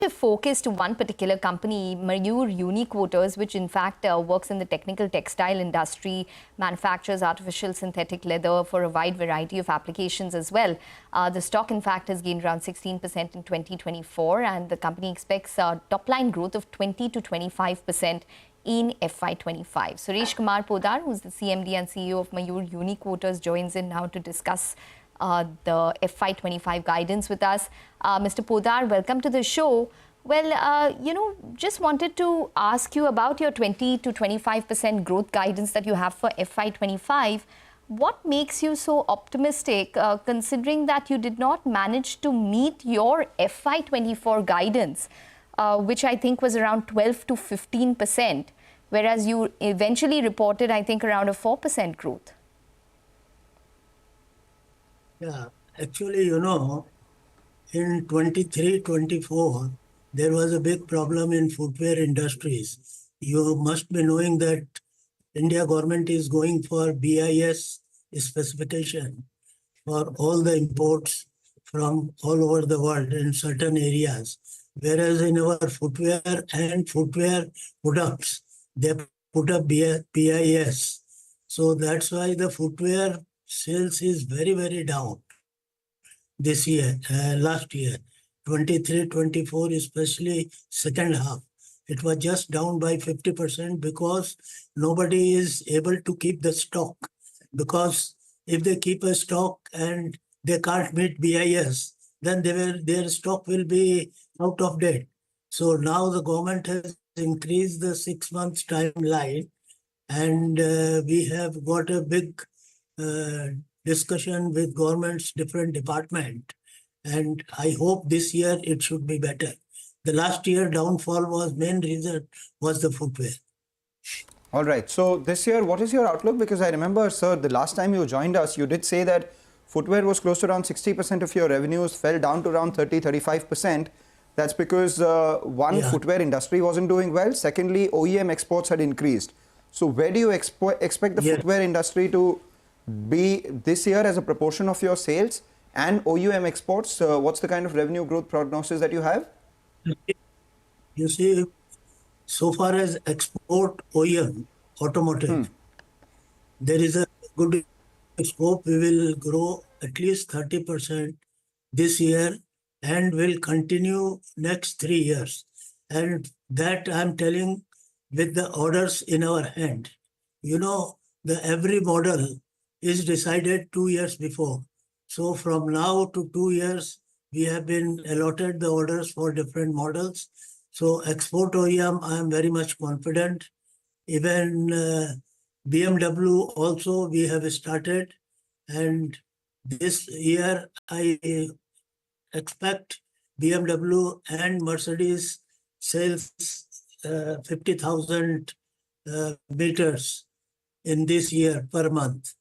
to focus to one particular company, Mayur Uniquoters, which in fact works in the technical textile industry, manufactures artificial synthetic leather for a wide variety of applications as well. The stock in fact has gained around 16% in 2024, and the company expects top line growth of 20 to 25% in FY25. Suresh Kumar Poddar, who's the CMD and CEO of Mayur Uniquoters, joins in now to discuss the FY25 guidance with us. Mr. Poddar, welcome to the show. Well, just wanted to ask you about your 20 to 25% growth guidance that you have for FY25. What makes you so optimistic, considering that you did not manage to meet your FY24 guidance, which I think was around 12 to 15%, whereas you eventually reported, I think, around a 4% growth? Yeah, actually, in 23-24, there was a big problem in footwear industries. You must be knowing that India government is going for BIS specification for all the imports from all over the world in certain areas. Whereas in our footwear and footwear products, they put up BIS. So that's why the footwear sales is very, very down this year, last year, 23-24, especially second half. It was just down by 50% because nobody is able to keep the stock. Because if they keep a stock and they can't meet BIS, then their stock will be out of date. So now the government has increased the 6 months timeline, and we have got a big discussion with government's different department, and I hope this year it should be better. The last year downfall was main reason was the footwear. All right. So this year, what is your outlook? Because I remember, sir, the last time you joined us, you did say that footwear was close to around 60% of your revenues, fell down to around 30-35%. That's because footwear industry wasn't doing well. Secondly, OEM exports had increased. So where do you expect the footwear industry to be this year as a proportion of your sales and OEM exports? What's the kind of revenue growth prognosis that you have? You see, so far as export OEM, automotive, there is a good scope. We will grow at least 30% this year and will continue next 3 years. And that I'm telling with the orders in our hand. Every model is decided 2 years before. So from now to 2 years, we have been allotted the orders for different models. So export OEM, I am very much confident. Even BMW also we have started. And this year, I expect BMW and Mercedes sales 50,000 meters in this year per month,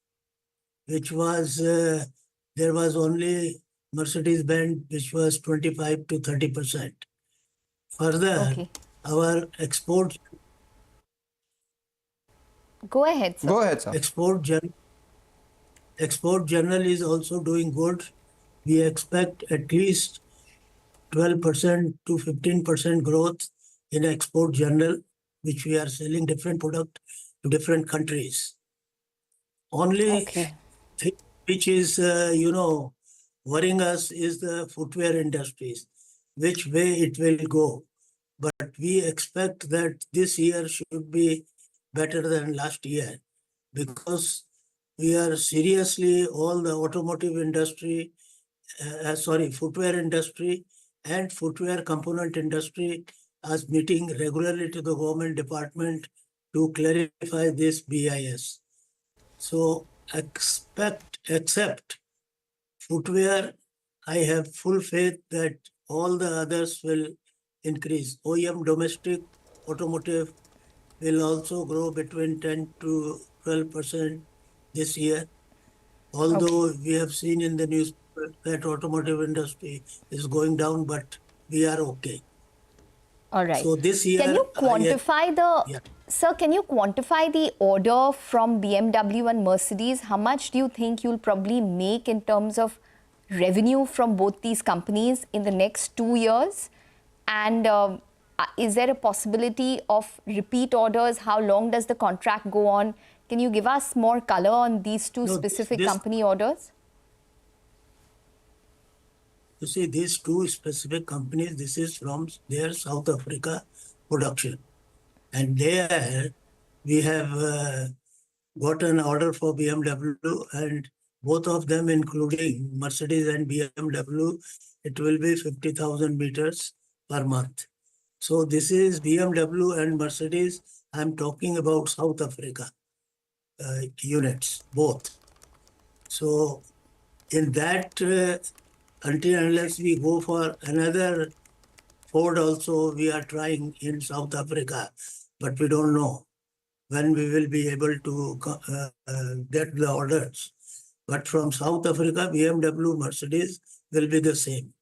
which was, there was only Mercedes-Benz, which was 25 to 30%. Further, our export... Go ahead, sir. Go ahead, sir. Export general is also doing good. We expect at least 12% to 15% growth in export general, which we are selling different product to different countries. Only thing which is, worrying us is the footwear industries, which way it will go. But we expect that this year should be better than last year, because we are seriously, all the automotive industry, footwear industry and footwear component industry as meeting regularly to the government department to clarify this BIS. So except footwear, I have full faith that all the others will increase. OEM domestic automotive will also grow between 10 to 12% this year. Although we have seen in the news that automotive industry is going down, but we are okay. All right. So this year, can you quantify sir, can you quantify the order from BMW and Mercedes? How much do you think you'll probably make in terms of revenue from both these companies in the next 2 years? And is there a possibility of repeat orders? How long does the contract go on? Can you give us more color on these two No, specific company orders? You see, these two specific companies, this is from their South Africa production. And there we have got an order for BMW, and both of them, including Mercedes and BMW, it will be 50,000 meters per month. So this is BMW and Mercedes. I'm talking about South Africa units, both. So in that, until unless we go for another Ford also, we are trying in South Africa, but we don't know when we will be able to get the orders. But from South Africa, BMW, Mercedes will be the same.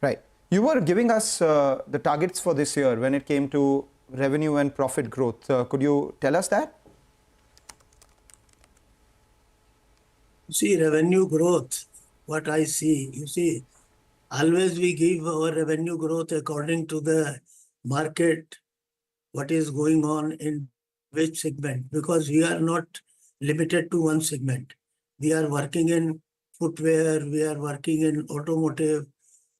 Right. You were giving us the targets for this year when it came to revenue and profit growth. Could you tell us that? See, revenue growth, what I see, you see, always we give our revenue growth according to the market, what is going on in which segment, because we are not limited to one segment. We are working in footwear, we are working in automotive,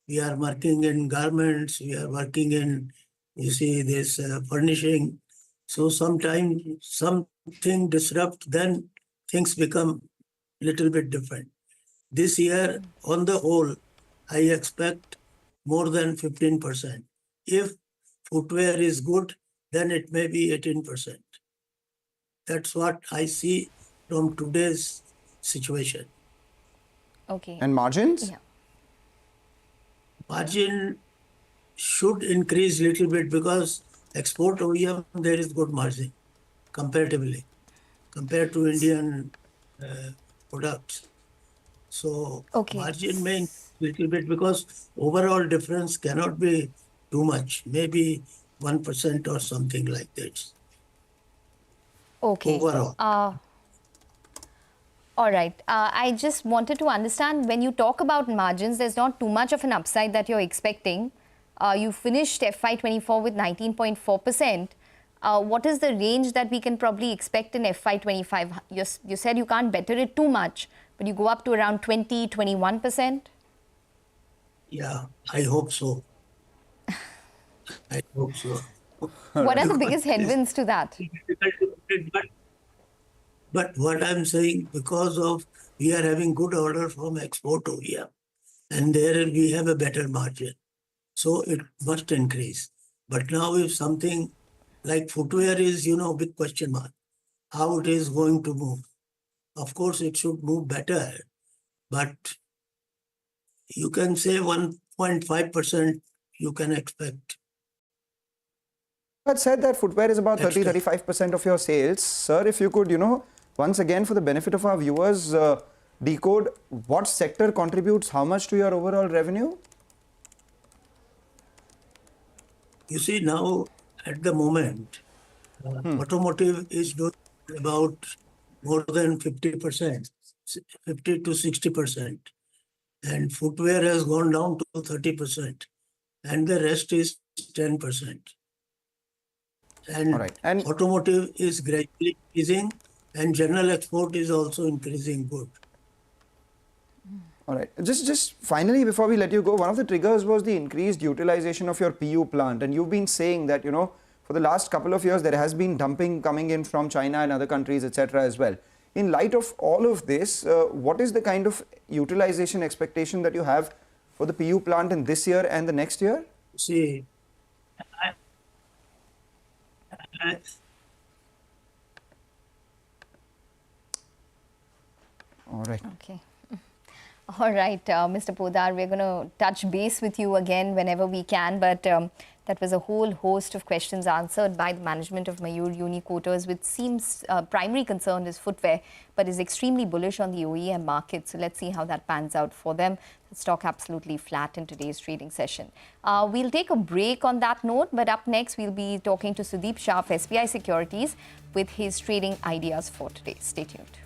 we are working in garments, we are working in, you see, this furnishing. So sometimes something disrupts, then things become little bit different. This year, on the whole, I expect more than 15%. If footwear is good, then it may be 18%. That's what I see from today's situation. Okay. And margins? Yeah. Margin should increase little bit because export OEM, there is good margin comparatively, compared to Indian products. So Okay. margin may little bit because overall difference cannot be too much, maybe 1% or something like that. Okay. Overall. All right. I just wanted to understand, when you talk about margins, there's not too much of an upside that you're expecting. You finished FY24 with 19.4%. What is the range that we can probably expect in FY25? You said you can't better it too much, but you go up to around 20, 21%? Yeah, I hope so. I hope so. What are the biggest headwinds to that? But what I'm saying, because of we are having good order from export OEM, and there we have a better margin. So it must increase. But now if something like footwear is, big question mark, how it is going to move. Of course, it should move better, but you can say 1.5% you can expect. You had said that footwear is about 30-35% of your sales. Sir, if you could, once again, for the benefit of our viewers, decode what sector contributes how much to your overall revenue? You see, now at the moment, automotive is doing about more than 50%, 50 to 60%. And footwear has gone down to 30%. And the rest is 10%. And, and automotive is gradually increasing, and general export is also increasing good. All right. Just finally, before we let you go, one of the triggers was the increased utilization of your PU plant. And you've been saying that, for the last couple of years, there has been dumping coming in from China and other countries, etc. as well. In light of all of this, what is the kind of utilization expectation that you have for the PU plant in this year and the next year? See, all right. Okay. All right, Mr. Poddar, we're going to touch base with you again whenever we can, but that was a whole host of questions answered by the management of Mayur Uniquoters, which seems primary concern is footwear, but is extremely bullish on the OEM market. So let's see how that pans out for them. The stock absolutely flat in today's trading session. We'll take a break on that note, but up next we'll be talking to Sudeep Shah of SBI Securities with his trading ideas for today. Stay tuned.